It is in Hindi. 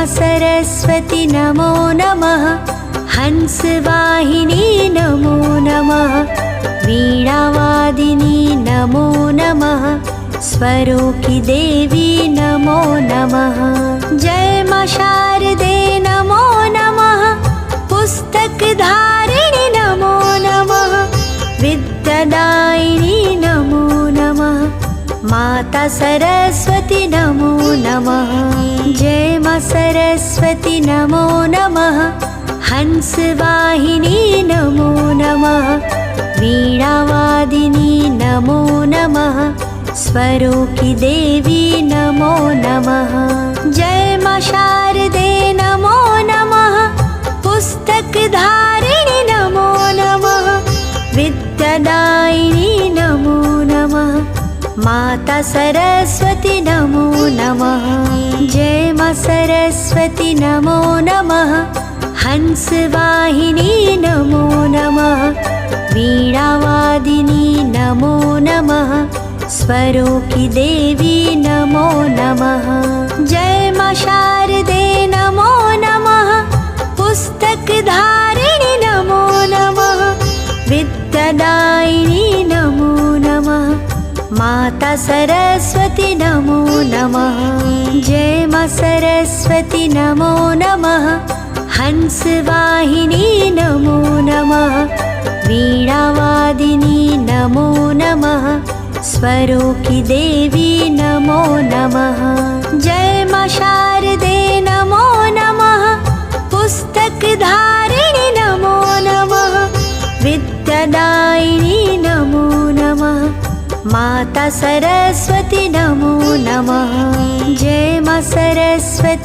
सरस्वती नमो नमः। हंसवाहिनी नमो नमः। वीणावादिनी नमो नमः। स्वरों की देवी नमो नमः। जय मां शारदे नमो नमः। पुस्तक धारिणी नमो नमः। विद्यादायिनी नमो नमः। माता सरस्वती नमो नमः। जय मां सरस्वती नमो नमः। हंसवाहिनी नमो नमः। वीणावादिनी नमो नमः। स्वरों की देवी नमो नमः। जय मां शारदे नमो नमः। पुस्तक धारिणी नमो नमः। विद्यादायिनी नमो नमः। माता सरस्वती नमो नमः। जय मां सरस्वती नमो नमः। हंसवाहिनी नमो नमः। वीणावादिनी नमो नमः। स्वरों की देवी नमो नमः। जय मां शारदे नमो नमः। पुस्तक धारिणी नमो नमः। विद्यादायिनी नमो नमः। माता सरस्वती नमो नमः। जय मां सरस्वती नमो नमः। हंसवाहिनी नमो नमः। वीणावादिनी नमो नमः। स्वरों की देवी नमो नमः। जय मां शारदे नमो नमः। पुस्तक धारिणी नमो नमः। विद्यादायिनी नमो नमः। माता सरस्वती नमो नमः। जय मां सरस्वती